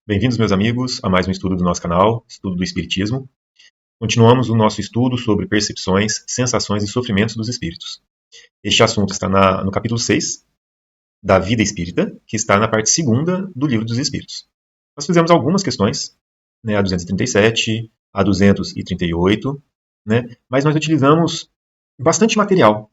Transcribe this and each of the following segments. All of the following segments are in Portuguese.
Bem-vindos, meus amigos, a mais um estudo do nosso canal, Estudo do Espiritismo. Continuamos o nosso estudo sobre percepções, sensações e sofrimentos dos espíritos. Este assunto está no capítulo 6 da Vida Espírita, que está na parte segunda do Livro dos Espíritos. Nós fizemos algumas questões, a 237, a 238, mas nós utilizamos bastante material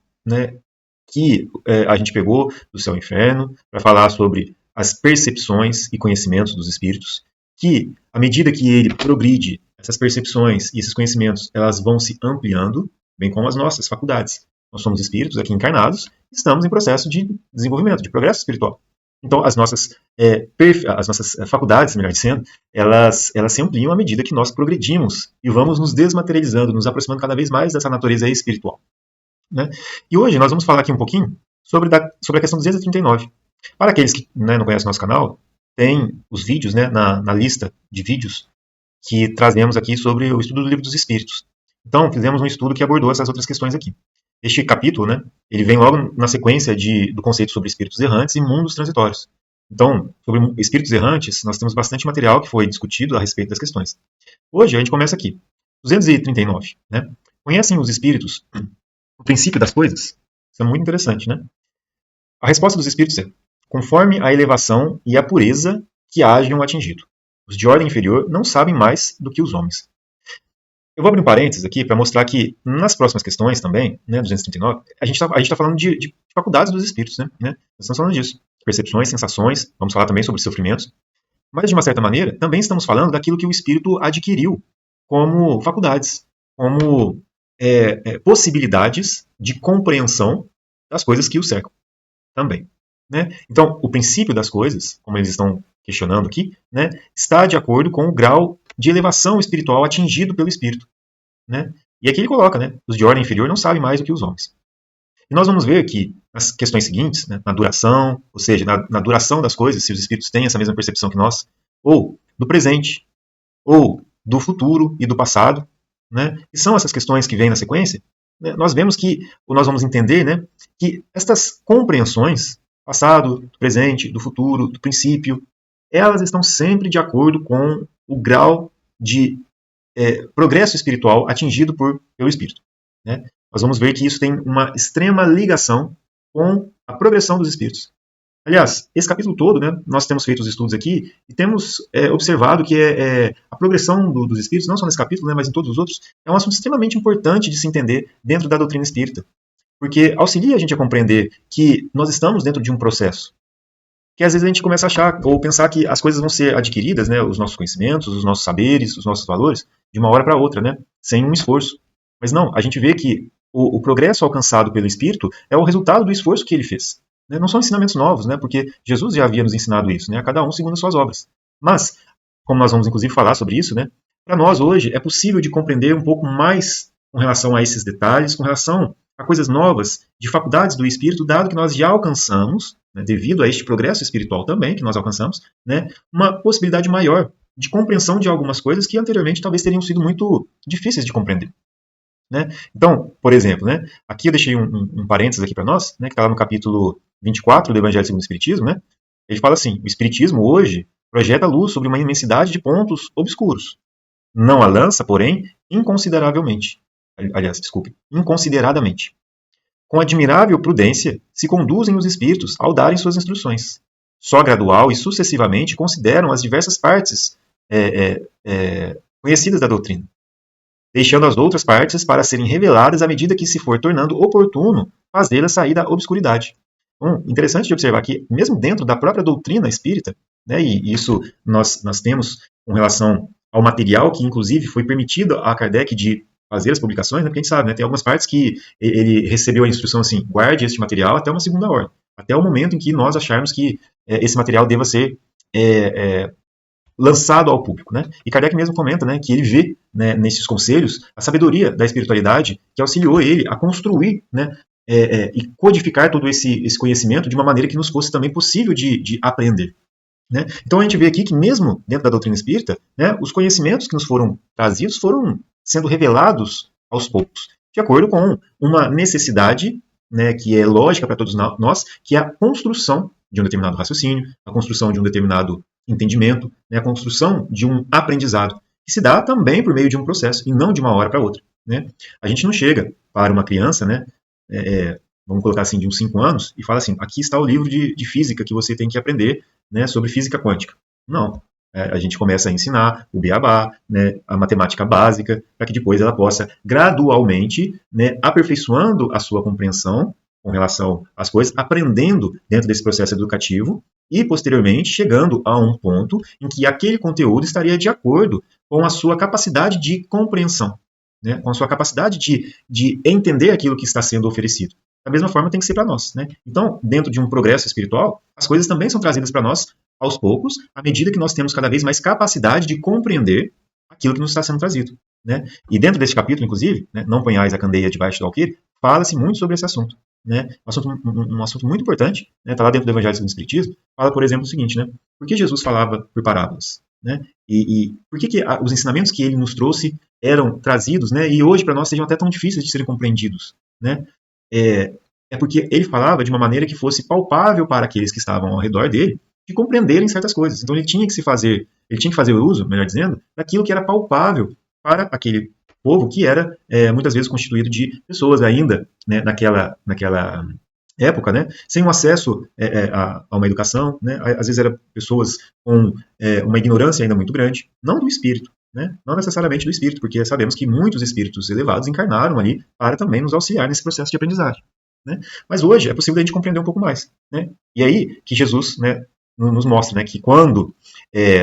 que a gente pegou do Céu e Inferno para falar sobre as percepções e conhecimentos dos espíritos, que, à medida que ele progride, essas percepções e esses conhecimentos, elas vão se ampliando, bem como as nossas faculdades. Nós somos espíritos aqui encarnados, estamos em processo de desenvolvimento, de progresso espiritual. Então, as nossas faculdades, melhor dizendo, elas se ampliam à medida que nós progredimos e vamos nos desmaterializando, nos aproximando cada vez mais dessa natureza espiritual. E hoje nós vamos falar aqui um pouquinho sobre a questão 239. Para aqueles que não conhecem nosso canal, tem os vídeos na lista de vídeos que trazemos aqui sobre o estudo do Livro dos Espíritos. Então, fizemos um estudo que abordou essas outras questões aqui. Este capítulo, ele vem logo na sequência do conceito sobre espíritos errantes e mundos transitórios. Então, sobre espíritos errantes, nós temos bastante material que foi discutido a respeito das questões. Hoje, a gente começa aqui. 239. Conhecem os espíritos o princípio das coisas? Isso é muito interessante, A resposta dos espíritos é: conforme a elevação e a pureza que hajam atingido. Os de ordem inferior não sabem mais do que os homens. Eu vou abrir um parênteses aqui para mostrar que nas próximas questões também, 239, a gente está falando de faculdades dos espíritos, Nós estamos falando disso. Percepções, sensações, vamos falar também sobre sofrimentos. Mas, de uma certa maneira, também estamos falando daquilo que o espírito adquiriu como faculdades, como possibilidades de compreensão das coisas que o cercam também. Então, o princípio das coisas, como eles estão questionando aqui, está de acordo com o grau de elevação espiritual atingido pelo espírito. E aqui ele coloca, os de ordem inferior não sabem mais do que os homens. E nós vamos ver que nas questões seguintes, na duração, ou seja, na duração das coisas, se os espíritos têm essa mesma percepção que nós, ou do presente, ou do futuro e do passado, e são essas questões que vêm na sequência, nós vemos que, ou nós vamos entender, que estas compreensões, passado, do presente, do futuro, do princípio, elas estão sempre de acordo com o grau de progresso espiritual atingido pelo espírito. Nós vamos ver que isso tem uma extrema ligação com a progressão dos espíritos. Aliás, esse capítulo todo, nós temos feito os estudos aqui e temos observado que a progressão dos espíritos, não só nesse capítulo, mas em todos os outros, é um assunto extremamente importante de se entender dentro da doutrina espírita. Porque auxilia a gente a compreender que nós estamos dentro de um processo. Que às vezes a gente começa a achar ou pensar que as coisas vão ser adquiridas, os nossos conhecimentos, os nossos saberes, os nossos valores, de uma hora para outra, sem um esforço. Mas não, a gente vê que o progresso alcançado pelo espírito é o resultado do esforço que ele fez. Não são ensinamentos novos, porque Jesus já havia nos ensinado isso, a cada um segundo as suas obras. Mas, como nós vamos inclusive falar sobre isso, para nós hoje é possível de compreender um pouco mais com relação a esses detalhes, com relação a coisas novas de faculdades do espírito, dado que nós já alcançamos, devido a este progresso espiritual também que nós alcançamos, uma possibilidade maior de compreensão de algumas coisas que anteriormente talvez teriam sido muito difíceis de compreender. Então, por exemplo, aqui eu deixei um parênteses aqui para nós, que está lá no capítulo 24 do Evangelho segundo o Espiritismo, ele fala assim: o Espiritismo hoje projeta luz sobre uma imensidade de pontos obscuros. Não a lança, porém, inconsideradamente. Com admirável prudência se conduzem os espíritos ao darem suas instruções. Só gradual e sucessivamente consideram as diversas partes conhecidas da doutrina, deixando as outras partes para serem reveladas à medida que se for tornando oportuno fazê-las sair da obscuridade. Então, interessante de observar que, mesmo dentro da própria doutrina espírita, e isso nós temos com relação ao material que, inclusive, foi permitido a Kardec de fazer as publicações, porque a gente sabe, tem algumas partes que ele recebeu a instrução assim: guarde este material até uma segunda ordem, até o momento em que nós acharmos que esse material deva ser lançado ao público. E Kardec mesmo comenta que ele vê nesses conselhos a sabedoria da espiritualidade que auxiliou ele a construir e codificar todo esse conhecimento de uma maneira que nos fosse também possível de aprender. Então a gente vê aqui que mesmo dentro da doutrina espírita, os conhecimentos que nos foram trazidos foram sendo revelados aos poucos, de acordo com uma necessidade que é lógica para todos nós, que é a construção de um determinado raciocínio, a construção de um determinado entendimento, né, a construção de um aprendizado, que se dá também por meio de um processo, e não de uma hora para outra. Né? A gente não chega para uma criança, né, vamos colocar assim, de uns 5 anos, e fala assim, aqui está o livro de física que você tem que aprender, né, sobre física quântica. Não. A gente começa a ensinar o beabá, né, a matemática básica, para que depois ela possa gradualmente, né, aperfeiçoando a sua compreensão com relação às coisas, aprendendo dentro desse processo educativo e, posteriormente, chegando a um ponto em que aquele conteúdo estaria de acordo com a sua capacidade de compreensão, né, com a sua capacidade de entender aquilo que está sendo oferecido. Da mesma forma tem que ser para nós. Né? Então, dentro de um progresso espiritual, as coisas também são trazidas para nós aos poucos, à medida que nós temos cada vez mais capacidade de compreender aquilo que nos está sendo trazido. Né? E dentro desse capítulo, inclusive, né, não ponhais a candeia debaixo do alqueire, fala-se muito sobre esse assunto. Né? Um assunto muito importante, está, né, lá dentro do Evangelho segundo o Espiritismo, fala, por exemplo, o seguinte, né? Por que Jesus falava por parábolas? Né? E por que os ensinamentos que ele nos trouxe eram trazidos, né, e hoje para nós sejam até tão difíceis de serem compreendidos? Né? É porque ele falava de uma maneira que fosse palpável para aqueles que estavam ao redor dele, de compreenderem certas coisas. Então ele tinha que fazer uso, melhor dizendo, daquilo que era palpável para aquele povo que era muitas vezes constituído de pessoas ainda, né, naquela época, né, sem um acesso a uma educação, né, às vezes eram pessoas com uma ignorância ainda muito grande, não do espírito, né, não necessariamente do espírito, porque sabemos que muitos espíritos elevados encarnaram ali para também nos auxiliar nesse processo de aprendizagem. Né? Mas hoje é possível a gente compreender um pouco mais. Né? E aí que Jesus, né, nos mostra, né, que quando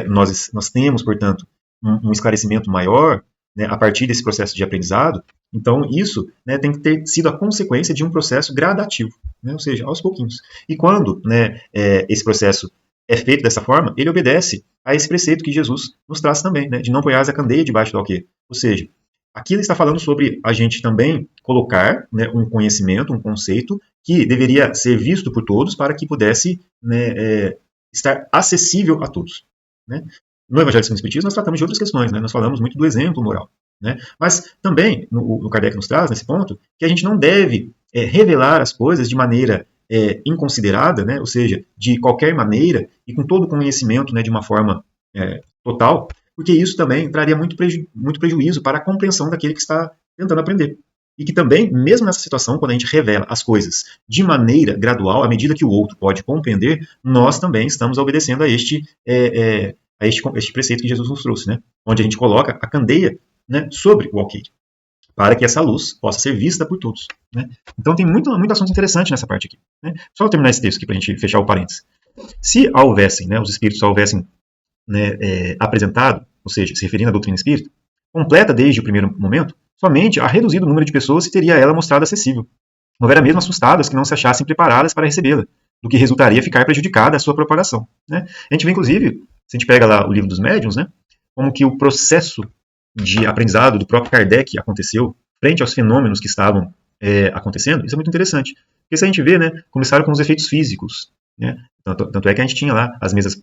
nós temos, portanto, um esclarecimento maior, né, a partir desse processo de aprendizado, então isso, né, tem que ter sido a consequência de um processo gradativo, né, ou seja, aos pouquinhos. E quando, né, esse processo é feito dessa forma, ele obedece a esse preceito que Jesus nos traz também, né, de não pôr a candeia debaixo do alqueire. Ou seja, aqui ele está falando sobre a gente também colocar, né, um conhecimento, um conceito que deveria ser visto por todos para que pudesse, né, estar acessível a todos. Né? No Evangelho segundo o Espiritismo nós tratamos de outras questões, né? Nós falamos muito do exemplo moral. Né? Mas também, no Kardec nos traz, nesse ponto, que a gente não deve revelar as coisas de maneira inconsiderada, né? Ou seja, de qualquer maneira e com todo o conhecimento, né, de uma forma total, porque isso também traria muito prejuízo para a compreensão daquele que está tentando aprender. E que também, mesmo nessa situação, quando a gente revela as coisas de maneira gradual, à medida que o outro pode compreender, nós também estamos obedecendo a este preceito que Jesus nos trouxe, né? Onde a gente coloca a candeia, né, sobre o alqueire, para que essa luz possa ser vista por todos. Né? Então tem muito assunto interessante nessa parte aqui. Né? Só terminar esse texto aqui para a gente fechar o parênteses. Se houvessem, né, os espíritos houvessem, né, apresentado, ou seja, se referindo à doutrina espírita, completa desde o primeiro momento, somente a reduzido número de pessoas se teria ela mostrado acessível. Não houvera mesmo assustadas que não se achassem preparadas para recebê-la, do que resultaria ficar prejudicada a sua propagação. Né? A gente vê, inclusive, se a gente pega lá o livro dos médiuns, né, como que o processo de aprendizado do próprio Kardec aconteceu frente aos fenômenos que estavam acontecendo, isso é muito interessante. Porque se a gente vê, né, começaram com os efeitos físicos. Né? Tanto é que a gente tinha lá as mesas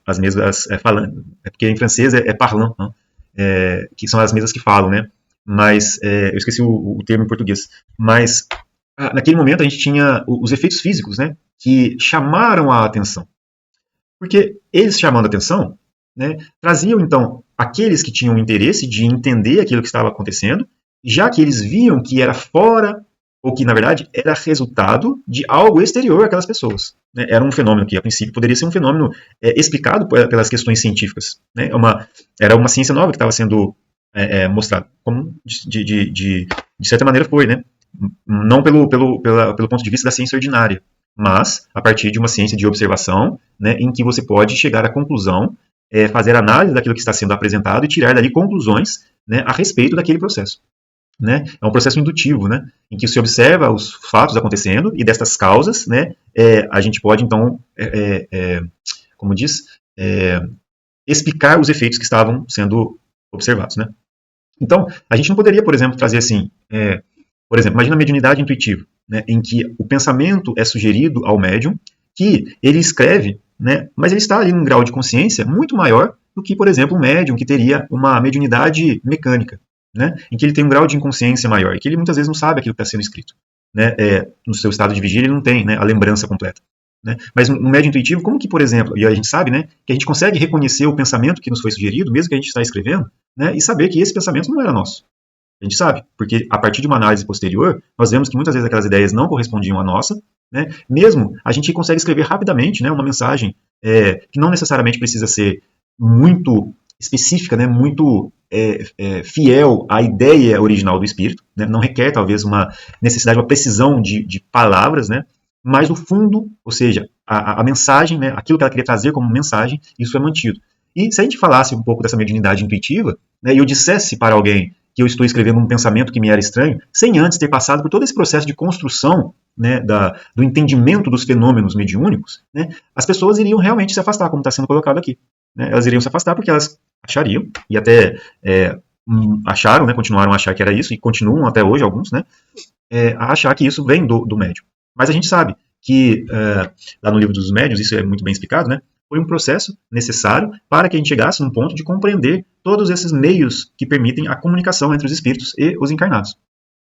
falando, porque em francês é parlant, né? Que são as mesas que falam, né? Mas eu esqueci o termo em português. Mas naquele momento a gente tinha os efeitos físicos, né, que chamaram a atenção. Porque eles chamando a atenção, né, traziam então aqueles que tinham interesse de entender aquilo que estava acontecendo, já que eles viam que era fora, ou que na verdade era resultado de algo exterior àquelas pessoas. Né? Era um fenômeno que a princípio poderia ser um fenômeno explicado pelas questões científicas. Né? Era uma ciência nova que estava sendo mostrada, como de certa maneira foi, né? Não pelo ponto de vista da ciência ordinária, mas a partir de uma ciência de observação, né, em que você pode chegar à conclusão, fazer análise daquilo que está sendo apresentado e tirar dali conclusões, né, a respeito daquele processo. Né? É um processo indutivo, né, em que se observa os fatos acontecendo e destas causas, né, a gente pode então, como diz, explicar os efeitos que estavam sendo observados. Né? Então, a gente não poderia, por exemplo, trazer assim, por exemplo, imagina a mediunidade intuitiva, né, em que o pensamento é sugerido ao médium, que ele escreve, né, mas ele está ali num grau de consciência muito maior do que, por exemplo, um médium que teria uma mediunidade mecânica, né, em que ele tem um grau de inconsciência maior, e que ele muitas vezes não sabe aquilo que está sendo escrito. Né, no seu estado de vigília ele não tem, né, a lembrança completa. né? Mas no médio intuitivo, como que, por exemplo, e a gente sabe, né, que a gente consegue reconhecer o pensamento que nos foi sugerido, mesmo que a gente está escrevendo, né, e saber que esse pensamento não era nosso. A gente sabe, porque a partir de uma análise posterior, nós vemos que muitas vezes aquelas ideias não correspondiam à nossa, né? Mesmo a gente consegue escrever rapidamente, né, uma mensagem que não necessariamente precisa ser muito específica, né, muito fiel à ideia original do espírito, né? Não requer talvez uma necessidade, uma precisão de palavras, né? Mas o fundo, ou seja, a mensagem, né, aquilo que ela queria trazer como mensagem, isso é mantido. E se a gente falasse um pouco dessa mediunidade intuitiva, né, e eu dissesse para alguém que eu estou escrevendo um pensamento que me era estranho, sem antes ter passado por todo esse processo de construção, né, do entendimento dos fenômenos mediúnicos, né, as pessoas iriam realmente se afastar, como está sendo colocado aqui. Né, elas iriam se afastar porque elas achariam, e até acharam, né, continuaram a achar que era isso, e continuam até hoje alguns, né, a achar que isso vem do médium. Mas a gente sabe que, lá no livro dos médiuns, isso é muito bem explicado, né, foi um processo necessário para que a gente chegasse num ponto de compreender todos esses meios que permitem a comunicação entre os espíritos e os encarnados.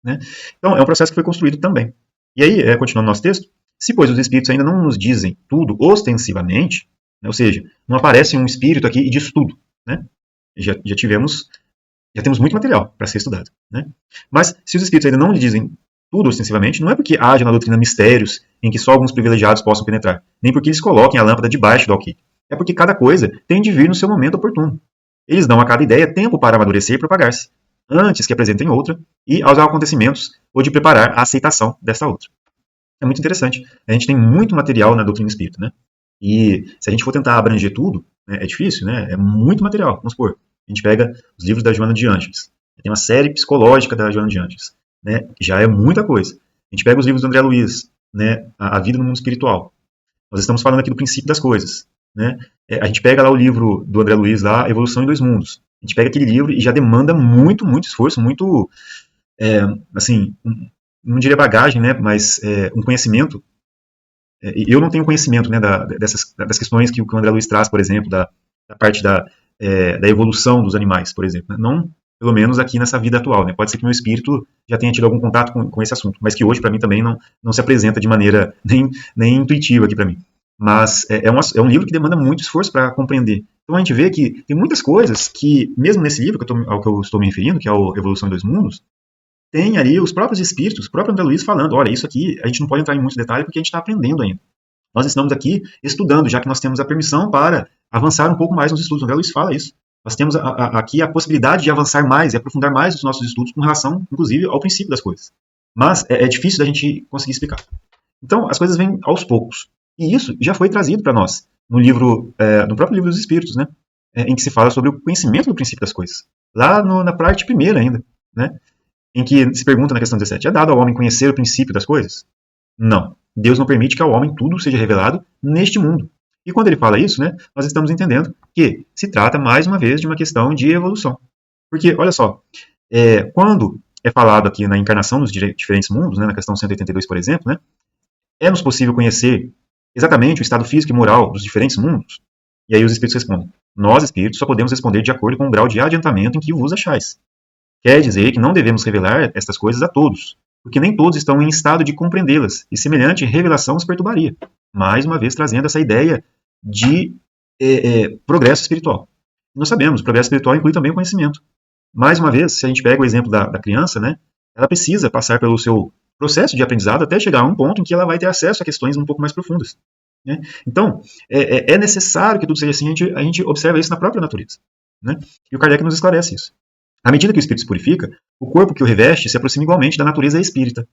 Né? Então, é um processo que foi construído também. E aí, continuando nosso texto, se, pois, os espíritos ainda não nos dizem tudo ostensivamente, né, ou seja, não aparece um espírito aqui e diz tudo, né? Já temos muito material para ser estudado. Né? Mas, se os espíritos ainda não lhe dizem tudo ostensivamente, não é porque haja na doutrina mistérios em que só alguns privilegiados possam penetrar, nem porque eles coloquem a lâmpada debaixo do alqueire. É porque cada coisa tem de vir no seu momento oportuno. Eles dão a cada ideia tempo para amadurecer e propagar-se, antes que apresentem outra, e aos acontecimentos, ou de preparar a aceitação dessa outra. É muito interessante. A gente tem muito material na doutrina espírita, né? E se a gente for tentar abranger tudo, né, é difícil, né? É muito material. Vamos supor, a gente pega os livros da Joana de Ângeles, tem uma série psicológica da Joana de Ângeles, né? Já é muita coisa. A gente pega os livros do André Luiz, né? A vida no mundo espiritual. Nós estamos falando aqui do princípio das coisas, né? A gente pega lá o livro do André Luiz, lá, Evolução em Dois Mundos. A gente pega aquele livro e já demanda muito, muito esforço, muito, assim, não diria bagagem, né? Mas um conhecimento. Eu não tenho conhecimento, né, das questões que o André Luiz traz, por exemplo, da parte da evolução dos animais, por exemplo. Né? Não, pelo menos aqui nessa vida atual. Né? Pode ser que meu espírito já tenha tido algum contato com esse assunto, mas que hoje, para mim, também não se apresenta de maneira nem intuitiva aqui para mim. Mas é um livro que demanda muito esforço para compreender. Então a gente vê que tem muitas coisas que, mesmo nesse livro ao que eu estou me referindo, que é o Evolução em Dois Mundos, tem ali os próprios espíritos, o próprio André Luiz falando, olha, isso aqui a gente não pode entrar em muito detalhe porque a gente está aprendendo ainda. Nós estamos aqui estudando, já que nós temos a permissão para avançar um pouco mais nos estudos. O André Luiz fala isso. Nós temos aqui a possibilidade de avançar mais e aprofundar mais os nossos estudos com relação, inclusive, ao princípio das coisas. Mas é difícil da gente conseguir explicar. Então, as coisas vêm aos poucos. E isso já foi trazido para nós no próprio livro dos Espíritos, né? Em que se fala sobre o conhecimento do princípio das coisas. Lá na parte primeira ainda, né? Em que se pergunta na questão 17, é dado ao homem conhecer o princípio das coisas? Não. Deus não permite que ao homem tudo seja revelado neste mundo. E quando ele fala isso, né, nós estamos entendendo que se trata, mais uma vez, de uma questão de evolução. Porque, olha só, quando é falado aqui na encarnação dos diferentes mundos, né, na questão 182, por exemplo, né, é-nos possível conhecer exatamente o estado físico e moral dos diferentes mundos? E aí os espíritos respondem, nós, espíritos, só podemos responder de acordo com o grau de adiantamento em que vos achais. Quer dizer que não devemos revelar estas coisas a todos, porque nem todos estão em estado de compreendê-las, e semelhante revelação os perturbaria. Mais uma vez trazendo essa ideia de progresso espiritual. E nós sabemos, o progresso espiritual inclui também o conhecimento. Mais uma vez, se a gente pega o exemplo da criança, né, ela precisa passar pelo seu processo de aprendizado até chegar a um ponto em que ela vai ter acesso a questões um pouco mais profundas. Né? Então, é necessário que tudo seja assim, a gente observa isso na própria natureza. Né? E o Kardec nos esclarece isso. À medida que o espírito se purifica, o corpo que o reveste se aproxima igualmente da natureza espírita.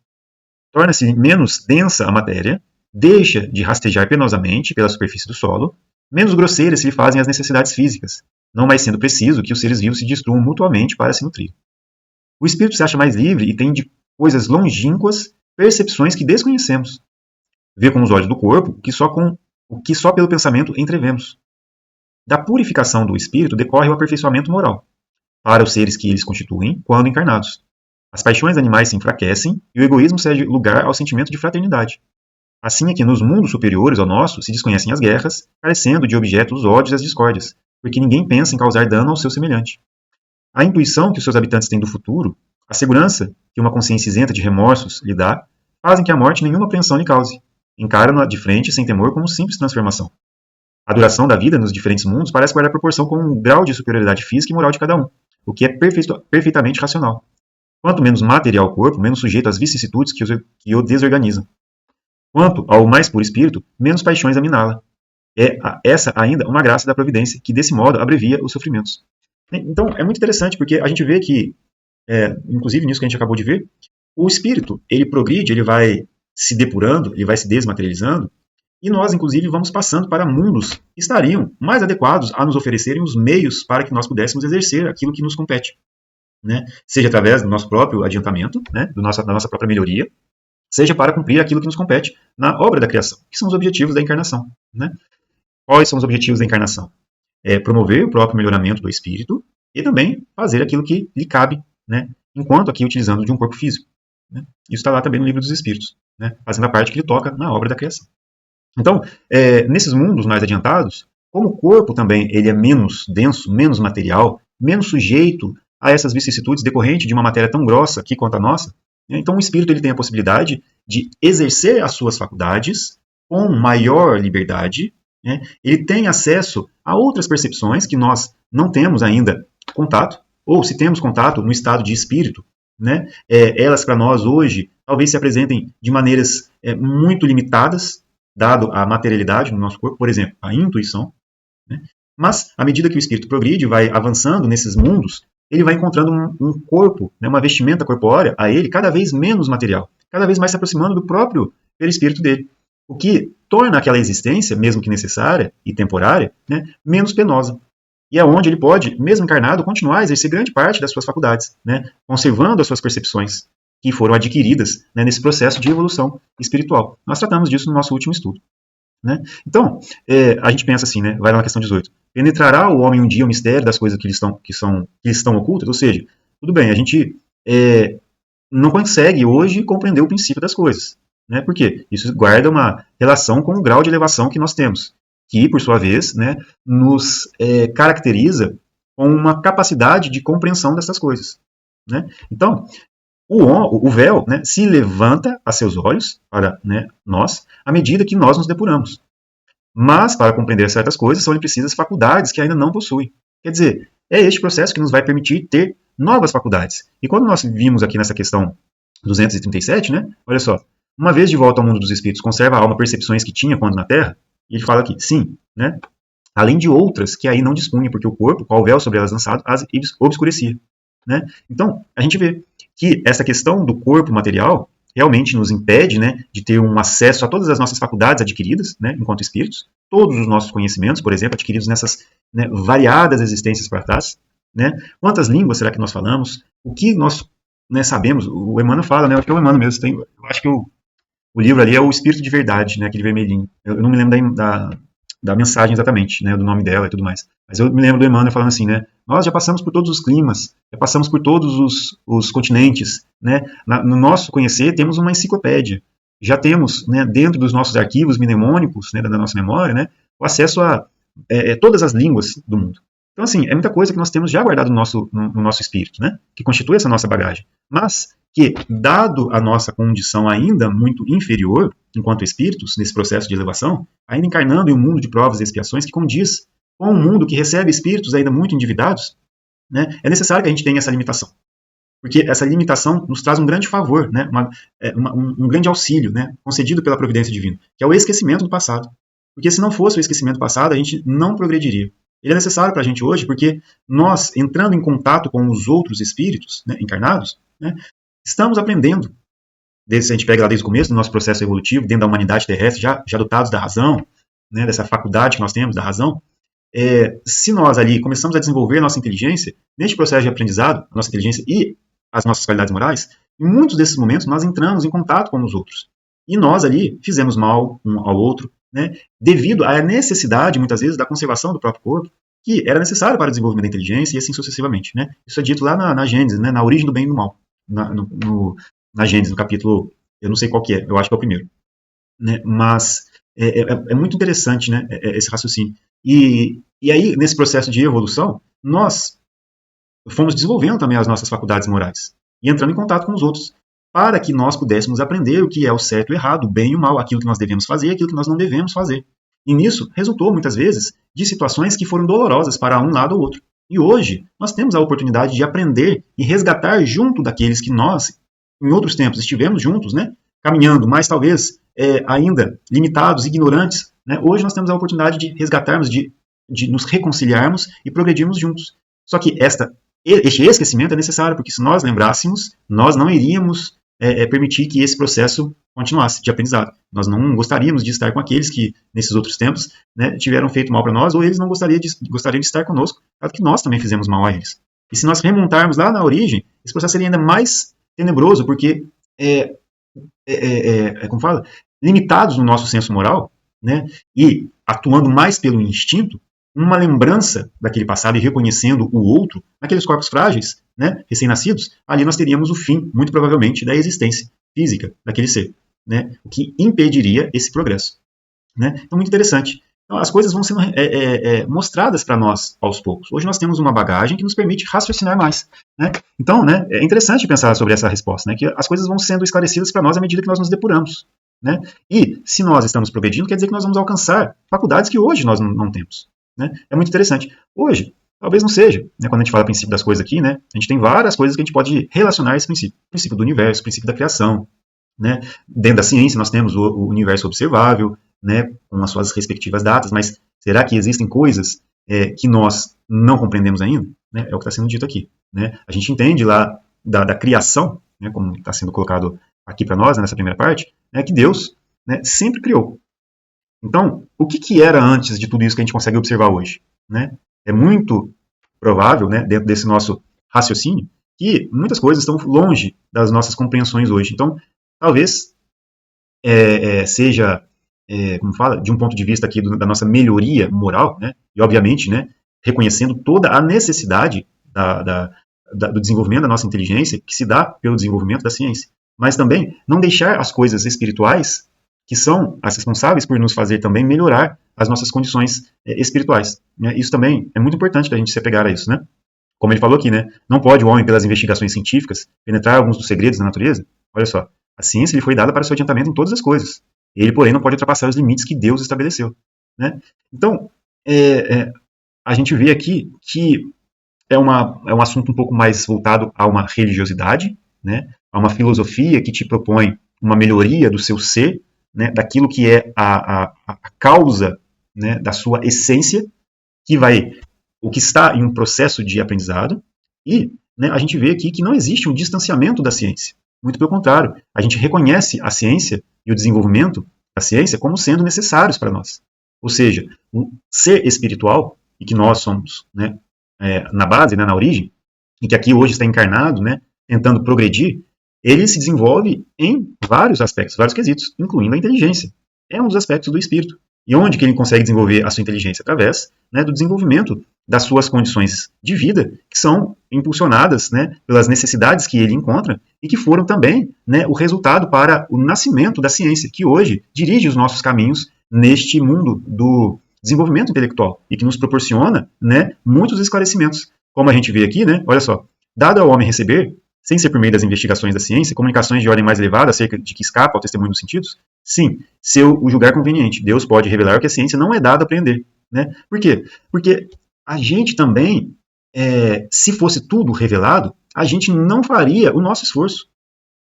Torna-se menos densa a matéria, deixa de rastejar penosamente pela superfície do solo, menos grosseiras se lhe fazem as necessidades físicas, não mais sendo preciso que os seres vivos se destruam mutuamente para se nutrir. O espírito se acha mais livre e tem de coisas longínquas percepções que desconhecemos. Vê com os olhos do corpo o que só pelo pensamento entrevemos. Da purificação do espírito decorre o aperfeiçoamento moral, para os seres que eles constituem quando encarnados. As paixões animais se enfraquecem e o egoísmo cede lugar ao sentimento de fraternidade. Assim é que nos mundos superiores ao nosso se desconhecem as guerras, carecendo de objeto os ódios e as discórdias, porque ninguém pensa em causar dano ao seu semelhante. A intuição que os seus habitantes têm do futuro, a segurança que uma consciência isenta de remorsos lhe dá, fazem que a morte nenhuma apreensão lhe cause, encara-na de frente, sem temor, como simples transformação. A duração da vida nos diferentes mundos parece guardar proporção com o grau de superioridade física e moral de cada um, o que é perfeitamente racional. Quanto menos material o corpo, menos sujeito às vicissitudes que o desorganizam. Quanto ao mais puro espírito, menos paixões a miná-la. É essa ainda uma graça da providência, que desse modo abrevia os sofrimentos. Então, é muito interessante, porque a gente vê que, inclusive nisso que a gente acabou de ver, o espírito, ele progride, ele vai se depurando, ele vai se desmaterializando, e nós, inclusive, vamos passando para mundos que estariam mais adequados a nos oferecerem os meios para que nós pudéssemos exercer aquilo que nos compete. Né? Seja através do nosso próprio adiantamento, né? Da nossa própria melhoria, seja para cumprir aquilo que nos compete na obra da criação, que são os objetivos da encarnação. Né? Quais são os objetivos da encarnação? É promover o próprio melhoramento do espírito e também fazer aquilo que lhe cabe, né? Enquanto aqui utilizando de um corpo físico. Né? Isso está lá também no Livro dos Espíritos, né? Fazendo a parte que ele toca na obra da criação. Então, nesses mundos mais adiantados, como o corpo também ele é menos denso, menos material, menos sujeito a essas vicissitudes decorrentes de uma matéria tão grossa aqui quanto a nossa, né? Então o espírito ele tem a possibilidade de exercer as suas faculdades com maior liberdade, né? Ele tem acesso a outras percepções que nós não temos ainda contato, ou se temos contato no estado de espírito, né? Elas para nós hoje talvez se apresentem de maneiras muito limitadas, dado a materialidade no nosso corpo, por exemplo, a intuição, né? Mas, à medida que o espírito progride, vai avançando nesses mundos, ele vai encontrando um corpo, né, uma vestimenta corpórea a ele cada vez menos material, cada vez mais se aproximando do próprio perispírito dele, o que torna aquela existência, mesmo que necessária e temporária, né, menos penosa. E é onde ele pode, mesmo encarnado, continuar a exercer grande parte das suas faculdades, né, conservando as suas percepções, que foram adquiridas, né, nesse processo de evolução espiritual. Nós tratamos disso no nosso último estudo. Né? Então, a gente pensa assim, né, vai lá na questão 18. Penetrará o homem um dia o mistério das coisas que lhe estão ocultas? Ou seja, tudo bem, a gente não consegue hoje compreender o princípio das coisas. Né? Por quê? Isso guarda uma relação com o grau de elevação que nós temos, que, por sua vez, né, nos caracteriza com uma capacidade de compreensão dessas coisas. Né? Então, o véu, né, se levanta a seus olhos para, né, nós, à medida que nós nos depuramos. Mas, para compreender certas coisas, são precisas faculdades que ainda não possui. Quer dizer, é este processo que nos vai permitir ter novas faculdades. E quando nós vimos aqui nessa questão 237, né, olha só, uma vez de volta ao mundo dos espíritos, conserva a alma percepções que tinha quando na Terra? E ele fala aqui, sim, né, além de outras que aí não dispunha, porque o corpo, qual o véu sobre elas lançado, as obscurecia. Né? Então, a gente vê que essa questão do corpo material realmente nos impede, né, de ter um acesso a todas as nossas faculdades adquiridas, né, enquanto espíritos, todos os nossos conhecimentos, por exemplo, adquiridos nessas, né, variadas existências para trás. Né? Quantas línguas será que nós falamos? O que nós, né, sabemos? O Emmanuel fala, né, acho que é o Emmanuel mesmo, eu acho que o livro ali é o Espírito de Verdade, né, aquele vermelhinho. Eu não me lembro da mensagem exatamente, né, do nome dela e tudo mais. Mas eu me lembro do Emmanuel falando assim, né, nós já passamos por todos os climas, já passamos por todos os continentes, né, no nosso conhecer temos uma enciclopédia, já temos, né, dentro dos nossos arquivos mnemônicos, né, da nossa memória, né, o acesso a todas as línguas do mundo. Então, assim, é muita coisa que nós temos já guardado no nosso espírito, né, que constitui essa nossa bagagem. Mas que, dado a nossa condição ainda muito inferior, enquanto espíritos, nesse processo de elevação, ainda encarnando em um mundo de provas e expiações que condiz com um mundo que recebe espíritos ainda muito endividados, né, é necessário que a gente tenha essa limitação. Porque essa limitação nos traz um grande favor, né, um grande auxílio, né, concedido pela providência divina, que é o esquecimento do passado. Porque se não fosse o esquecimento do passado, a gente não progrediria. Ele é necessário para a gente hoje porque nós, entrando em contato com os outros espíritos, né, encarnados, né, estamos aprendendo. Se a gente pega lá desde o começo do nosso processo evolutivo, dentro da humanidade terrestre, já dotados da razão, né, dessa faculdade que nós temos, da razão, se nós ali começamos a desenvolver a nossa inteligência, neste processo de aprendizado, a nossa inteligência e as nossas qualidades morais, em muitos desses momentos nós entramos em contato com os outros. E nós ali fizemos mal um ao outro, né, devido à necessidade, muitas vezes, da conservação do próprio corpo, que era necessário para o desenvolvimento da inteligência e assim sucessivamente. Né? Isso é dito lá na Gênesis, né, na origem do bem e do mal. Na Gênesis, no capítulo, eu não sei qual que é, eu acho que é o primeiro. Né? Mas é muito interessante, né, esse raciocínio. E aí, nesse processo de evolução, nós fomos desenvolvendo também as nossas faculdades morais e entrando em contato com os outros. para que nós pudéssemos aprender o que é o certo e o errado, o bem e o mal, aquilo que nós devemos fazer e aquilo que nós não devemos fazer. E nisso resultou, muitas vezes, de situações que foram dolorosas para um lado ou outro. E hoje, nós temos a oportunidade de aprender e resgatar junto daqueles que nós, em outros tempos, estivemos juntos, né, caminhando, mas talvez ainda limitados, ignorantes. Né? Hoje nós temos a oportunidade de resgatarmos, de nos reconciliarmos e progredirmos juntos. Só que este esquecimento é necessário, porque se nós lembrássemos, nós não iríamos permitir que esse processo continuasse de aprendizado. Nós não gostaríamos de estar com aqueles que, nesses outros tempos, né, tiveram feito mal para nós, ou eles não gostariam de estar conosco, dado que nós também fizemos mal a eles. E se nós remontarmos lá na origem, esse processo seria ainda mais tenebroso, porque como fala, limitados no nosso senso moral, né, e atuando mais pelo instinto, uma lembrança daquele passado e reconhecendo o outro, naqueles corpos frágeis, né, recém-nascidos, ali nós teríamos o fim, muito provavelmente, da existência física daquele ser, né, o que impediria esse progresso. Né? Então, muito interessante. Então, as coisas vão sendo mostradas para nós aos poucos. Hoje nós temos uma bagagem que nos permite raciocinar mais. Né? Então, né, é interessante pensar sobre essa resposta, né, que as coisas vão sendo esclarecidas para nós à medida que nós nos depuramos. Né? E, se nós estamos progredindo, quer dizer que nós vamos alcançar faculdades que hoje nós não temos. Né? É muito interessante. Hoje, talvez não seja. Né? Quando a gente fala princípio das coisas aqui, né, a gente tem várias coisas que a gente pode relacionar a esse princípio. O princípio do universo, o princípio da criação. Né? Dentro da ciência nós temos o universo observável, né, com as suas respectivas datas, mas será que existem coisas que nós não compreendemos ainda? Né? É o que está sendo dito aqui. Né? A gente entende lá da criação, né, como está sendo colocado aqui para nós, né, nessa primeira parte, né, que Deus, né, sempre criou. Então, o que era antes de tudo isso que a gente consegue observar hoje? Né? É muito provável, né, dentro desse nosso raciocínio, que muitas coisas estão longe das nossas compreensões hoje. Então, talvez seja, como fala, de um ponto de vista aqui da nossa melhoria moral, né, e obviamente, né, reconhecendo toda a necessidade do desenvolvimento da nossa inteligência, que se dá pelo desenvolvimento da ciência. Mas também não deixar as coisas espirituais, que são as responsáveis por nos fazer também melhorar as nossas condições espirituais. Né? Isso também é muito importante da gente se apegar a isso, né? Como ele falou aqui, né? Não pode o homem, pelas investigações científicas, penetrar alguns dos segredos da natureza. Olha só, a ciência lhe foi dada para seu adiantamento em todas as coisas. Ele, porém, não pode ultrapassar os limites que Deus estabeleceu. Né? Então, a gente vê aqui que é um assunto um pouco mais voltado a uma religiosidade, né? A uma filosofia que te propõe uma melhoria do seu ser, né? Daquilo que é a causa, né? Da sua essência, o que está em um processo de aprendizado, e, né, a gente vê aqui que não existe um distanciamento da ciência. Muito pelo contrário, a gente reconhece a ciência e o desenvolvimento da ciência como sendo necessários para nós. Ou seja, o ser espiritual, e que nós somos, né, na base, né, na origem, e que aqui hoje está encarnado, né, tentando progredir, ele se desenvolve em vários aspectos, vários quesitos, incluindo a inteligência. É um dos aspectos do espírito. E onde que ele consegue desenvolver a sua inteligência? Através, né, do desenvolvimento das suas condições de vida, que são impulsionadas, né, pelas necessidades que ele encontra e que foram também, né, o resultado para o nascimento da ciência, que hoje dirige os nossos caminhos neste mundo do desenvolvimento intelectual e que nos proporciona, né, muitos esclarecimentos. Como a gente vê aqui, né, olha só, dado ao homem receber, sem ser por meio das investigações da ciência, comunicações de ordem mais elevada acerca de que escapa ao testemunho dos sentidos, sim, se eu o julgar conveniente, Deus pode revelar o que a ciência não é dada a aprender. Né? Por quê? Porque a gente também, se fosse tudo revelado, a gente não faria o nosso esforço.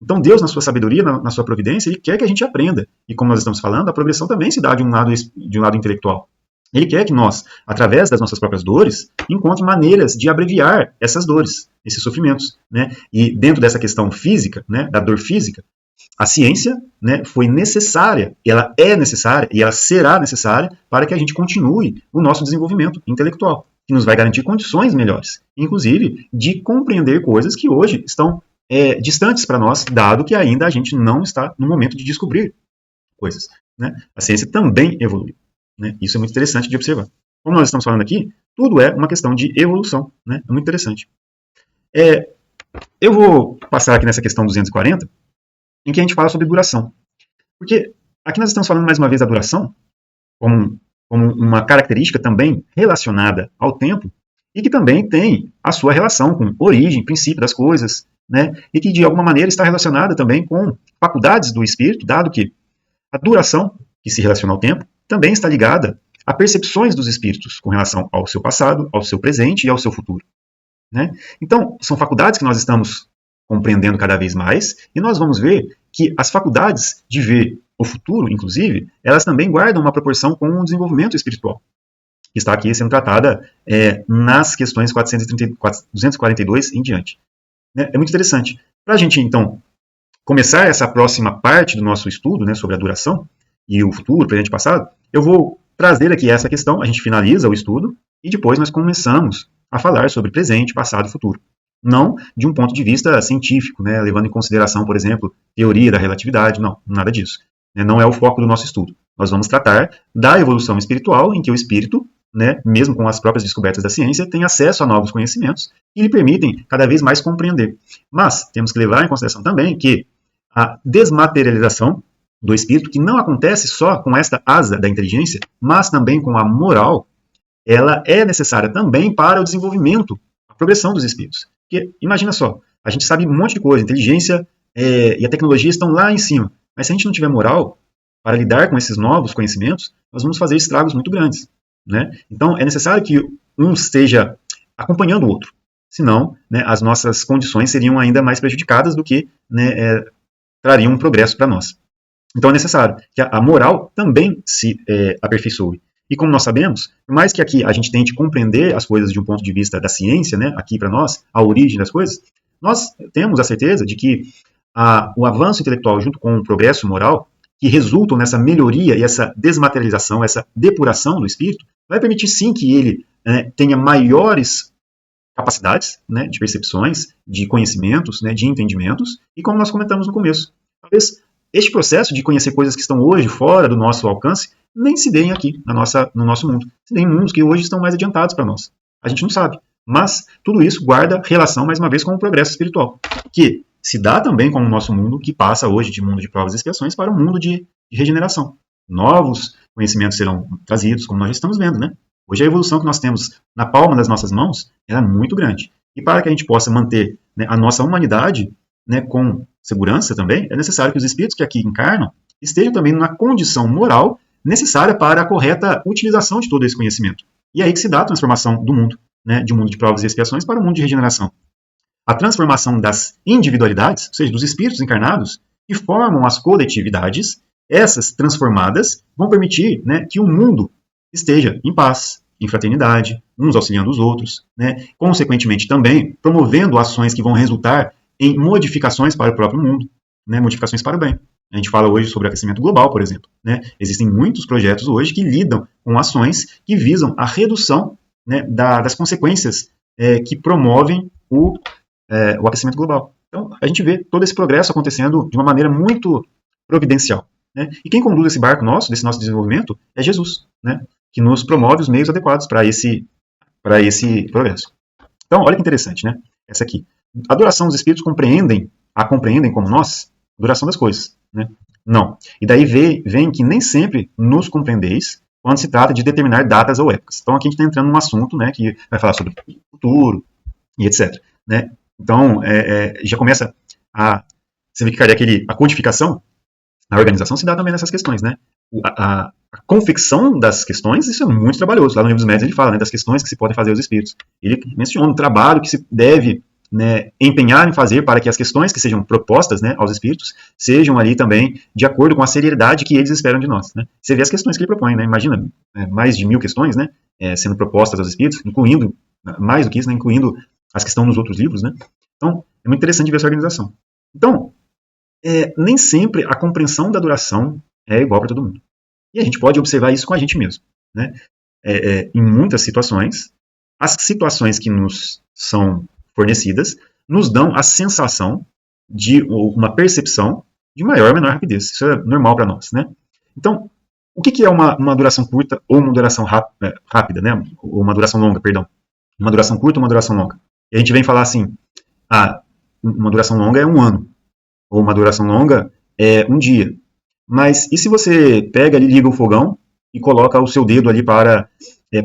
Então Deus, na sua sabedoria, na sua providência, Ele quer que a gente aprenda. E como nós estamos falando, a progressão também se dá de um lado intelectual. Ele quer que nós, através das nossas próprias dores, encontrem maneiras de abreviar essas dores, esses sofrimentos. Né? E dentro dessa questão física, né, da dor física, a ciência, né, foi necessária, ela é necessária e ela será necessária para que a gente continue o nosso desenvolvimento intelectual, que nos vai garantir condições melhores, inclusive de compreender coisas que hoje estão distantes para nós, dado que ainda a gente não está no momento de descobrir coisas. Né? A ciência também evolui. Né? Isso é muito interessante de observar. Como nós estamos falando aqui, tudo é uma questão de evolução. Né? É muito interessante. Eu vou passar aqui nessa questão 240, em que a gente fala sobre duração. Porque aqui nós estamos falando mais uma vez da duração, como uma característica também relacionada ao tempo, e que também tem a sua relação com origem, princípio das coisas, né, e que de alguma maneira está relacionada também com faculdades do espírito, dado que a duração, que se relaciona ao tempo, também está ligada a percepções dos espíritos com relação ao seu passado, ao seu presente e ao seu futuro, né? Então, são faculdades que nós estamos compreendendo cada vez mais, e nós vamos ver que as faculdades de ver o futuro, inclusive, elas também guardam uma proporção com o desenvolvimento espiritual, que está aqui sendo tratada nas questões 242 em diante. É muito interessante. Para a gente, então, começar essa próxima parte do nosso estudo, né, sobre a duração e o futuro, presente e passado, eu vou trazer aqui essa questão, a gente finaliza o estudo, e depois nós começamos a falar sobre presente, passado e futuro. Não de um ponto de vista científico, né, levando em consideração, por exemplo, teoria da relatividade, não, nada disso. Não é o foco do nosso estudo. Nós vamos tratar da evolução espiritual, em que o espírito, né, mesmo com as próprias descobertas da ciência, tem acesso a novos conhecimentos que lhe permitem cada vez mais compreender. Mas temos que levar em consideração também que a desmaterialização do espírito, que não acontece só com esta asa da inteligência, mas também com a moral, ela é necessária também para o desenvolvimento, a progressão dos espíritos. Porque, imagina só, a gente sabe um monte de coisa, a inteligência e a tecnologia estão lá em cima, mas se a gente não tiver moral para lidar com esses novos conhecimentos, nós vamos fazer estragos muito grandes, né? Então, é necessário que um esteja acompanhando o outro, senão, né, as nossas condições seriam ainda mais prejudicadas do que, né, trariam um progresso para nós. Então é necessário que a moral também se aperfeiçoe. E como nós sabemos, por mais que aqui a gente tente compreender as coisas de um ponto de vista da ciência, né, aqui para nós, a origem das coisas, nós temos a certeza de que o avanço intelectual junto com o progresso moral, que resultam nessa melhoria e essa desmaterialização, essa depuração do espírito, vai permitir sim que ele tenha maiores capacidades, né, de percepções, de conhecimentos, né, de entendimentos, e como nós comentamos no começo, talvez este processo de conhecer coisas que estão hoje fora do nosso alcance nem se deem aqui no nosso mundo. Se deem em mundos que hoje estão mais adiantados para nós. A gente não sabe. Mas tudo isso guarda relação, mais uma vez, com o progresso espiritual, que se dá também com o nosso mundo, que passa hoje de mundo de provas e expiações para um mundo de regeneração. Novos conhecimentos serão trazidos, como nós já estamos vendo, né? Hoje a evolução que nós temos na palma das nossas mãos é muito grande. E para que a gente possa manter, né, a nossa humanidade, né, com segurança também, é necessário que os espíritos que aqui encarnam estejam também na condição moral necessária para a correta utilização de todo esse conhecimento. E é aí que se dá a transformação do mundo, né, de um mundo de provas e expiações para um mundo de regeneração. A transformação das individualidades, ou seja, dos espíritos encarnados, que formam as coletividades, essas transformadas vão permitir, né, que o mundo esteja em paz, em fraternidade, uns auxiliando os outros, né, consequentemente também promovendo ações que vão resultar em modificações para o próprio mundo, né, modificações para o bem. A gente fala hoje sobre aquecimento global, por exemplo, né? Existem muitos projetos hoje que lidam com ações que visam a redução, né, das consequências que promovem o aquecimento global. Então, a gente vê todo esse progresso acontecendo de uma maneira muito providencial, né? E quem conduz esse barco nosso, desse nosso desenvolvimento, é Jesus, né? Que nos promove os meios adequados para esse progresso. Então, olha que interessante, né? Essa aqui. A duração dos espíritos compreendem como nós a duração das coisas, né? Não. E daí vem que nem sempre nos compreendeis quando se trata de determinar datas ou épocas. Então aqui a gente está entrando num assunto, né, que vai falar sobre o futuro e etc, né? Então já começa você vê que a codificação na organização se dá também nessas questões, né? A confecção das questões, isso é muito trabalhoso. Lá no Livro dos Médiuns ele fala, né, das questões que se podem fazer aos espíritos. Ele menciona o trabalho que se deve, né, empenhar em fazer para que as questões que sejam propostas, né, aos espíritos sejam ali também de acordo com a seriedade que eles esperam de nós, né? Você vê as questões que ele propõe, né? Imagina, mais de 1000 questões, né, sendo propostas aos espíritos, incluindo, mais do que isso, né, incluindo as que estão nos outros livros, né? Então, é muito interessante ver essa organização. Então, nem sempre a compreensão da duração é igual para todo mundo. E a gente pode observar isso com a gente mesmo, né? Em muitas situações, as situações que nos são fornecidas nos dão a sensação de uma percepção de maior ou menor rapidez. Isso é normal para nós, né? Então, o que é uma duração curta ou uma duração rápida, né? Ou uma duração longa, perdão. Uma duração curta ou uma duração longa. E a gente vem falar assim, uma duração longa é 1 ano, ou uma duração longa é 1 dia. Mas e se você pega ali, liga o fogão e coloca o seu dedo ali para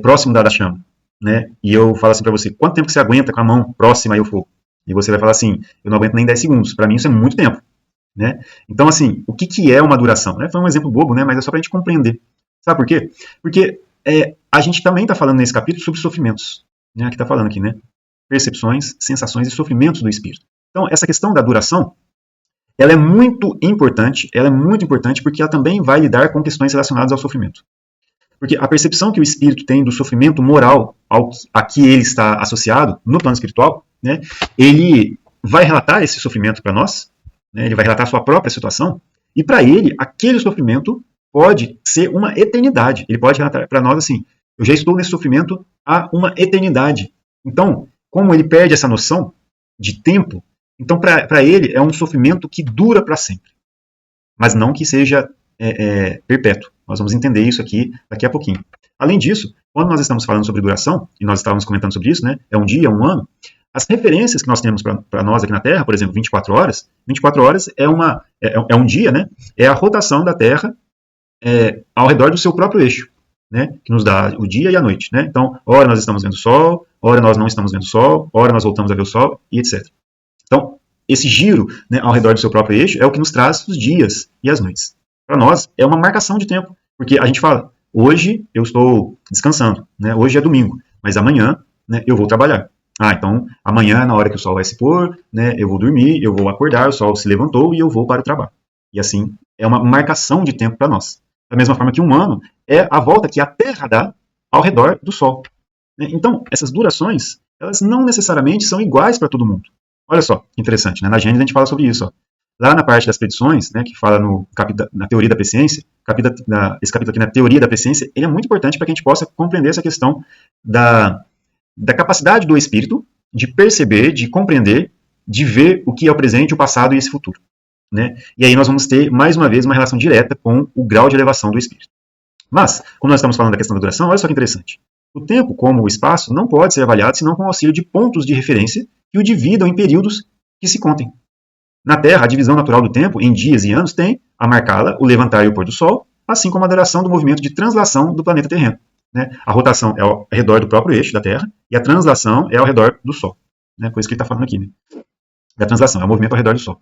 próximo da chama, né? E eu falo assim para você, quanto tempo que você aguenta com a mão próxima aí ao fogo? E você vai falar assim, eu não aguento nem 10 segundos. Para mim isso é muito tempo. Né? Então, assim, o que é uma duração? Foi um exemplo bobo, né? Mas é só para a gente compreender. Sabe por quê? Porque a gente também está falando nesse capítulo sobre sofrimentos. Né? Que está falando aqui, né? Percepções, sensações e sofrimentos do espírito. Então, essa questão da duração, ela é muito importante porque ela também vai lidar com questões relacionadas ao sofrimento. Porque a percepção que o espírito tem do sofrimento moral a que ele está associado no plano espiritual, né, ele vai relatar esse sofrimento para nós, né, ele vai relatar a sua própria situação, e para ele, aquele sofrimento pode ser uma eternidade. Ele pode relatar para nós assim, eu já estou nesse sofrimento há uma eternidade. Então, como ele perde essa noção de tempo, então para ele é um sofrimento que dura para sempre, mas não que seja perpétuo. Nós vamos entender isso aqui daqui a pouquinho. Além disso, quando nós estamos falando sobre duração, e nós estávamos comentando sobre isso, né, é um dia, um ano, as referências que nós temos para nós aqui na Terra, por exemplo, 24 horas é um dia, né, é a rotação da Terra ao redor do seu próprio eixo, né, que nos dá o dia e a noite. Né? Então, ora nós estamos vendo o Sol, ora nós não estamos vendo o Sol, ora nós voltamos a ver o Sol, e etc. Então, esse giro, né, ao redor do seu próprio eixo é o que nos traz os dias e as noites. Para nós, é uma marcação de tempo, porque a gente fala, hoje eu estou descansando, né, hoje é domingo, mas amanhã, né, eu vou trabalhar. Então, amanhã, na hora que o sol vai se pôr, né, eu vou dormir, eu vou acordar, o sol se levantou e eu vou para o trabalho. E assim, é uma marcação de tempo para nós. Da mesma forma que um ano é a volta que a Terra dá ao redor do Sol. Então, essas durações, elas não necessariamente são iguais para todo mundo. Olha só, que interessante, né? Na Gênesis a gente fala sobre isso. Ó. Lá na parte das predições, né, que fala na teoria da presciência, esse capítulo aqui na teoria da presciência, ele é muito importante para que a gente possa compreender essa questão da capacidade do espírito de perceber, de compreender, de ver o que é o presente, o passado e esse futuro. Né? E aí nós vamos ter, mais uma vez, uma relação direta com o grau de elevação do espírito. Mas, como nós estamos falando da questão da duração, olha só que interessante. O tempo, como o espaço, não pode ser avaliado senão com o auxílio de pontos de referência que o dividam em períodos que se contem. Na Terra, a divisão natural do tempo, em dias e anos, tem a marcá-la o levantar e o pôr do Sol, assim como a duração do movimento de translação do planeta terreno. Né? A rotação é ao redor do próprio eixo da Terra e a translação é ao redor do Sol. Né? Coisa que ele está falando aqui. Né? Da translação, é o movimento ao redor do Sol.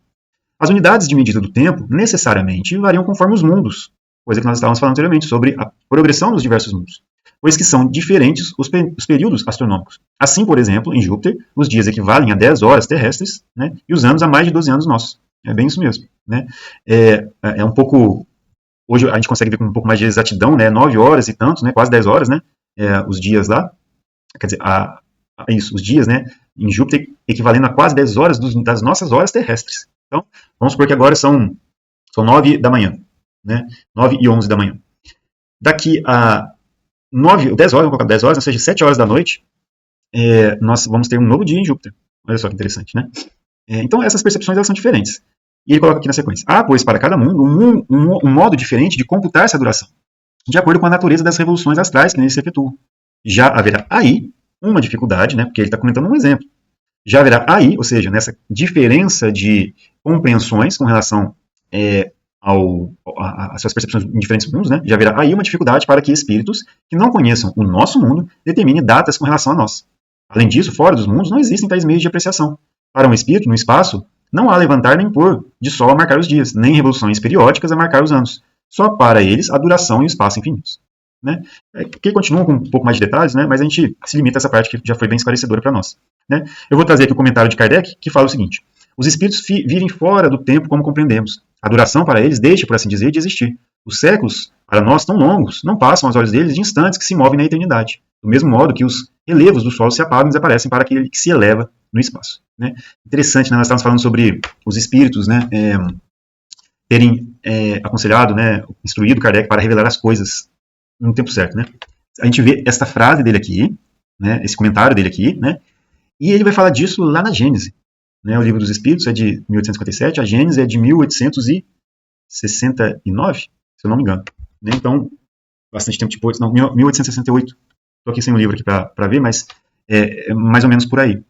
As unidades de medida do tempo necessariamente variam conforme os mundos, coisa que nós estávamos falando anteriormente sobre a progressão dos diversos mundos, pois que são diferentes os períodos astronômicos. Assim, por exemplo, em Júpiter, os dias equivalem a 10 horas terrestres, né, e os anos a mais de 12 anos nossos. É bem isso mesmo. Né? É um pouco... Hoje a gente consegue ver com um pouco mais de exatidão, né, 9 horas e tantos, né, quase 10 horas, né, os dias lá. Quer dizer, os dias, né, em Júpiter equivalendo a quase 10 horas das nossas horas terrestres. Então, vamos supor que agora são 9 da manhã, né? 9 e 11 da manhã. Daqui a 10 horas, vamos colocar 10 horas, ou seja, 7 horas da noite, nós vamos ter um novo dia em Júpiter. Olha só que interessante, né? Então, essas percepções elas são diferentes. E ele coloca aqui na sequência. Pois para cada mundo, um modo diferente de computar essa duração, de acordo com a natureza das revoluções astrais que neles se efetuam. Já haverá aí uma dificuldade, né? Porque ele está comentando um exemplo. Já haverá aí, ou seja, nessa diferença de compreensões com relação às suas percepções em diferentes mundos, né? Já haverá aí uma dificuldade para que espíritos que não conheçam o nosso mundo determinem datas com relação a nós. Além disso, fora dos mundos não existem tais meios de apreciação. Para um espírito, no espaço, não há levantar nem pôr de sol a marcar os dias, nem revoluções periódicas a marcar os anos. Só para eles a duração e o espaço infinitos. Né? Que continua com um pouco mais de detalhes, né? Mas a gente se limita a essa parte que já foi bem esclarecedora para nós. Né? Eu vou trazer aqui o comentário de Kardec, que fala o seguinte: os espíritos vivem fora do tempo como compreendemos. A duração para eles deixa, por assim dizer, de existir. Os séculos, para nós tão longos, não passam aos olhos deles de instantes que se movem na eternidade. Do mesmo modo que os relevos do solo se apagam e desaparecem para aquele que se eleva no espaço. Né? Interessante, né? Nós estávamos falando sobre os espíritos, né? Terem aconselhado, né? Instruído Kardec para revelar as coisas no tempo certo, né? A gente vê esta frase dele aqui, né? Esse comentário dele aqui, né? E ele vai falar disso lá na Gênese. Né? O Livro dos Espíritos é de 1857, a Gênese é de 1869, se eu não me engano. Né? Então, bastante tempo depois, não, 1868. Estou aqui sem o livro aqui para ver, mas é mais ou menos por aí.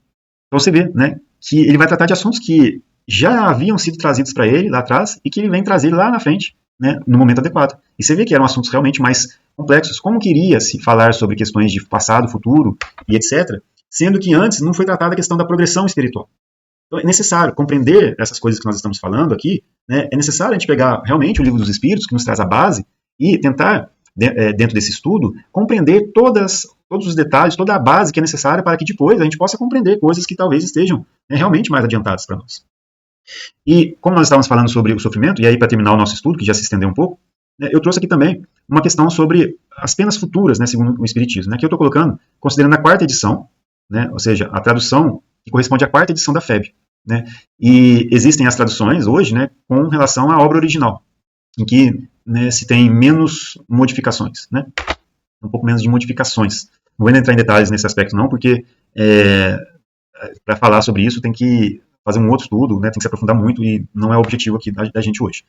Então você vê, né, que ele vai tratar de assuntos que já haviam sido trazidos para ele lá atrás e que ele vem trazer lá na frente, né, no momento adequado. E você vê que eram assuntos realmente mais complexos. Como queria se falar sobre questões de passado, futuro e etc., sendo que antes não foi tratada a questão da progressão espiritual. Então é necessário compreender essas coisas que nós estamos falando aqui, né? É necessário a gente pegar realmente o Livro dos Espíritos, que nos traz a base, e tentar, dentro desse estudo, compreender todos os detalhes, toda a base que é necessária para que depois a gente possa compreender coisas que talvez estejam, né, realmente mais adiantadas para nós. E como nós estávamos falando sobre o sofrimento, e aí para terminar o nosso estudo, que já se estendeu um pouco, né, eu trouxe aqui também uma questão sobre as penas futuras, né, segundo o Espiritismo, né, que eu estou colocando, considerando a quarta edição, né, ou seja, a tradução que corresponde à quarta edição da FEB. Né, e existem as traduções hoje, né, com relação à obra original, em que, né, se tem menos modificações, né, um pouco menos de modificações. Não vou entrar em detalhes nesse aspecto não, porque para falar sobre isso tem que fazer um outro estudo, né, tem que se aprofundar muito e não é o objetivo aqui da gente hoje.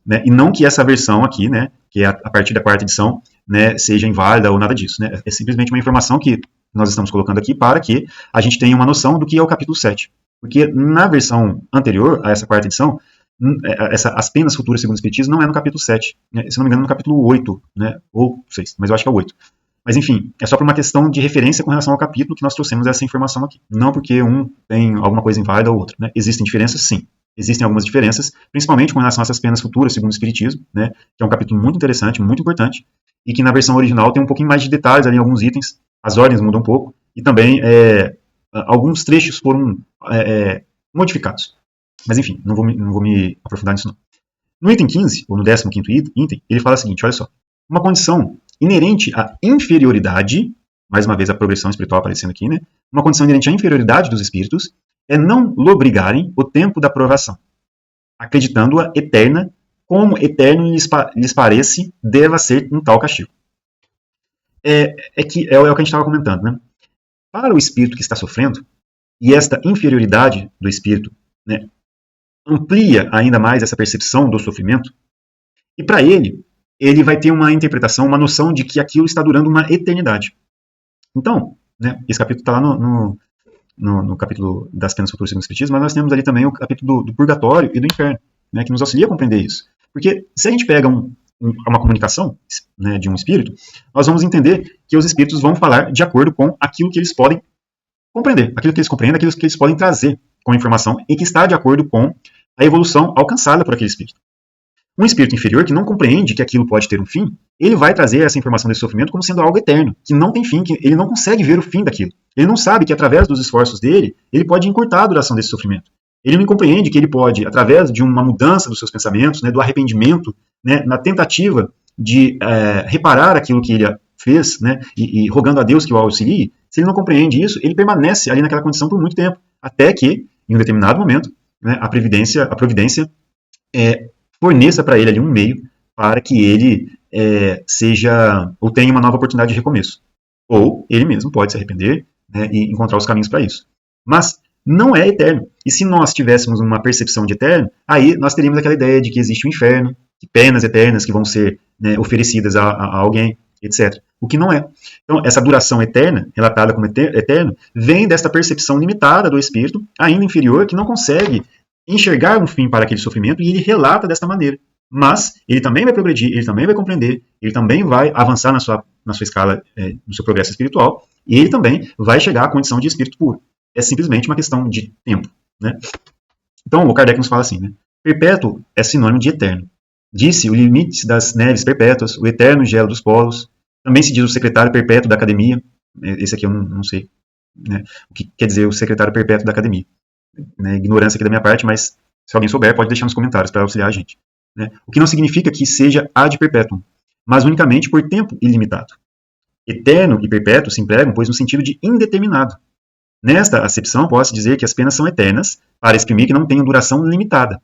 Né, e não que essa versão aqui, né, que é a partir da quarta edição, né, seja inválida ou nada disso. Né, é simplesmente uma informação que nós estamos colocando aqui para que a gente tenha uma noção do que é o capítulo 7. Porque na versão anterior a essa quarta edição, as penas futuras segundo o Espiritismo não é no capítulo 7. Né, se não me engano, no capítulo 8, né, ou 6, mas eu acho que é o 8. Mas enfim, é só por uma questão de referência com relação ao capítulo que nós trouxemos essa informação aqui. Não porque um tem alguma coisa inválida ou outra. Né? Existem diferenças, sim. Existem algumas diferenças, principalmente com relação a essas penas futuras, segundo o Espiritismo, né? Que é um capítulo muito interessante, muito importante, e que na versão original tem um pouquinho mais de detalhes ali em alguns itens, as ordens mudam um pouco, e também alguns trechos foram modificados. Mas enfim, não vou me aprofundar nisso não. No item 15, ou no 15º item, ele fala o seguinte, olha só, uma condição inerente à inferioridade, mais uma vez a progressão espiritual aparecendo aqui, né? Uma condição inerente à inferioridade dos espíritos é não lobrigarem o tempo da provação, acreditando-a eterna, como eterno lhes parece deva ser um tal castigo. É o que a gente estava comentando, né? Para o espírito que está sofrendo, e esta inferioridade do espírito, né, amplia ainda mais essa percepção do sofrimento, e para ele vai ter uma interpretação, uma noção de que aquilo está durando uma eternidade. Então, né, esse capítulo está lá no capítulo das penas futuras segundo o Espiritismo, mas nós temos ali também o capítulo do purgatório e do inferno, né, que nos auxilia a compreender isso. Porque se a gente pega uma comunicação, né, de um espírito, nós vamos entender que os espíritos vão falar de acordo com aquilo que eles podem compreender, aquilo que eles compreendem, aquilo que eles podem trazer com informação e que está de acordo com a evolução alcançada por aquele espírito. Um espírito inferior que não compreende que aquilo pode ter um fim, ele vai trazer essa informação desse sofrimento como sendo algo eterno, que não tem fim, que ele não consegue ver o fim daquilo. Ele não sabe que através dos esforços dele, ele pode encurtar a duração desse sofrimento. Ele não compreende que ele pode, através de uma mudança dos seus pensamentos, né, do arrependimento, né, na tentativa de reparar aquilo que ele fez, né, e rogando a Deus que o auxilie, se ele não compreende isso, ele permanece ali naquela condição por muito tempo, até que, em um determinado momento, né, a providência forneça para ele ali um meio para que ele seja ou tenha uma nova oportunidade de recomeço. Ou ele mesmo pode se arrepender, né, e encontrar os caminhos para isso. Mas não é eterno. E se nós tivéssemos uma percepção de eterno, aí nós teríamos aquela ideia de que existe o inferno, de penas eternas que vão ser, né, oferecidas a alguém, etc. O que não é. Então, essa duração eterna, relatada como eterno, vem desta percepção limitada do espírito, ainda inferior, que não consegue enxergar um fim para aquele sofrimento, e ele relata desta maneira. Mas ele também vai progredir, ele também vai compreender, ele também vai avançar na sua escala, no seu progresso espiritual, e ele também vai chegar à condição de espírito puro. É simplesmente uma questão de tempo. Né? Então, o Kardec nos fala assim, né? Perpétuo é sinônimo de eterno. Disse o limite das neves perpétuas, o eterno gelo dos polos. Também se diz o secretário perpétuo da academia. Esse aqui eu não sei, né, o que quer dizer o secretário perpétuo da academia. Né, ignorância aqui da minha parte, mas se alguém souber, pode deixar nos comentários para auxiliar a gente. Né? O que não significa que seja ad perpetuum, mas unicamente por tempo ilimitado. Eterno e perpétuo se empregam, pois, no sentido de indeterminado. Nesta acepção, pode-se dizer que as penas são eternas, para exprimir que não tenham duração limitada.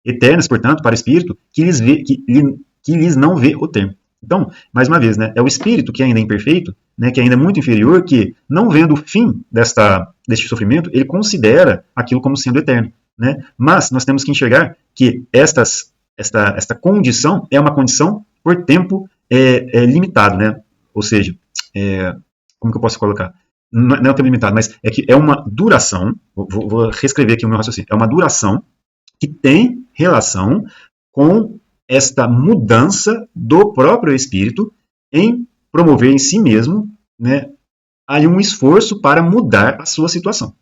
Eternas, portanto, para o espírito que lhes não vê o termo. Então, mais uma vez, né, é o espírito que ainda é imperfeito, né, que ainda é muito inferior, que, não vendo o fim deste sofrimento, ele considera aquilo como sendo eterno. Né? Mas nós temos que enxergar que esta condição é uma condição por tempo limitado. Né? Ou seja, como que eu posso colocar? Não é um tempo limitado, mas é que é uma duração, vou reescrever aqui o meu raciocínio, é uma duração que tem relação com esta mudança do próprio espírito em promover em si mesmo, né, ali um esforço para mudar a sua situação.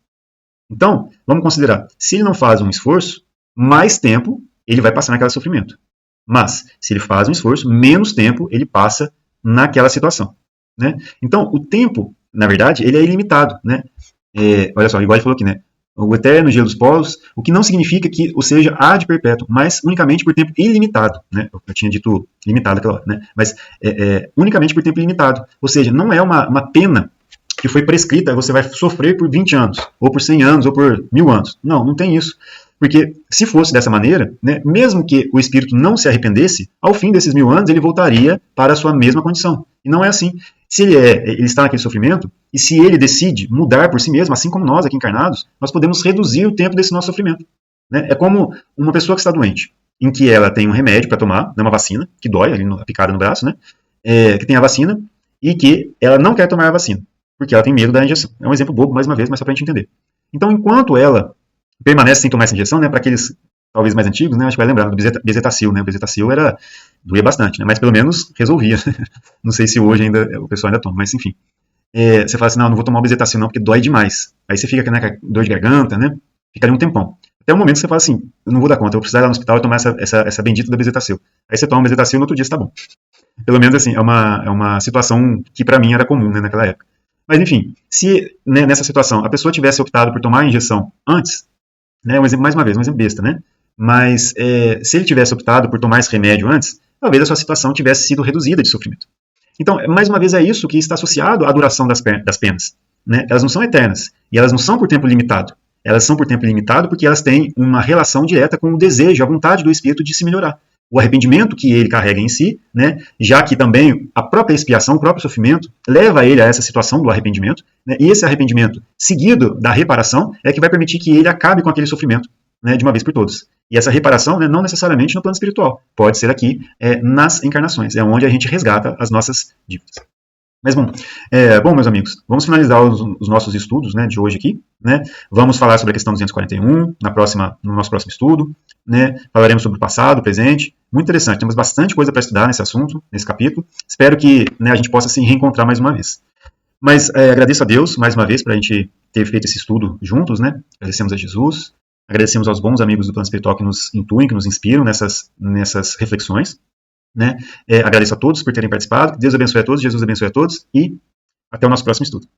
Então, vamos considerar, se ele não faz um esforço, mais tempo ele vai passar naquele sofrimento. Mas, se ele faz um esforço, menos tempo ele passa naquela situação. Né? Então, o tempo, na verdade, ele é ilimitado. Né? Olha só, igual ele falou aqui, né? O eterno gelo dos polos, o que não significa que o seja ad perpétuo, mas unicamente por tempo ilimitado. Né? Eu tinha dito limitado aquela hora, né? Mas unicamente por tempo ilimitado. Ou seja, não é uma pena que foi prescrita, você vai sofrer por 20 anos, ou por 100 anos, ou por 1000 anos. Não, não tem isso. Porque se fosse dessa maneira, né, mesmo que o espírito não se arrependesse, ao fim desses 1000 anos ele voltaria para a sua mesma condição. E não é assim. Se ele está naquele sofrimento, e se ele decide mudar por si mesmo, assim como nós aqui encarnados, nós podemos reduzir o tempo desse nosso sofrimento. Né? É como uma pessoa que está doente, em que ela tem um remédio para tomar, né, uma vacina, que dói, ali a picada no braço, né, que tem a vacina, e que ela não quer tomar a vacina, porque ela tem medo da injeção. É um exemplo bobo, mais uma vez, mas só para a gente entender. Então, enquanto ela permanece sem tomar essa injeção, né, para aqueles talvez mais antigos, né, acho que vai lembrar do bezetacil, né, o bezetacil doía bastante, né, mas pelo menos resolvia. Não sei se hoje ainda o pessoal ainda toma, mas enfim. Você fala assim, não vou tomar o bezetacil não, porque dói demais. Aí você fica com dor de garganta, né, fica ali um tempão. Até o momento que você fala assim, eu não vou dar conta, eu vou precisar ir lá no hospital e tomar essa bendita da bezetacil. Aí você toma o bezetacil e no outro dia está bom. Pelo menos assim, é uma situação que para mim era comum, né, naquela época. Mas enfim, se né, nessa situação a pessoa tivesse optado por tomar a injeção antes, né, um exemplo, mais uma vez, um exemplo besta, né? Mas se ele tivesse optado por tomar esse remédio antes, talvez a sua situação tivesse sido reduzida de sofrimento. Então, mais uma vez, é isso que está associado à duração das penas. Né? Elas não são eternas, e elas não são por tempo limitado. Elas são por tempo limitado porque elas têm uma relação direta com o desejo, a vontade do espírito de se melhorar. O arrependimento que ele carrega em si, né, já que também a própria expiação, o próprio sofrimento, leva ele a essa situação do arrependimento, né, e esse arrependimento, seguido da reparação, é que vai permitir que ele acabe com aquele sofrimento, né, de uma vez por todas. E essa reparação, né, não necessariamente no plano espiritual, pode ser aqui nas encarnações, é onde a gente resgata as nossas dívidas. Mas bom, meus amigos, vamos finalizar os nossos estudos, né, de hoje aqui. Né? Vamos falar sobre a questão 241 no nosso próximo estudo. Né? Falaremos sobre o passado, o presente. Muito interessante, temos bastante coisa para estudar nesse assunto, nesse capítulo. Espero que né, a gente possa se reencontrar mais uma vez. Mas agradeço a Deus mais uma vez para a gente ter feito esse estudo juntos. Né? Agradecemos a Jesus, agradecemos aos bons amigos do plano espiritual que nos intuem, que nos inspiram nessas reflexões. Né? Agradeço a todos por terem participado. Deus abençoe a todos, Jesus abençoe a todos e até o nosso próximo estudo.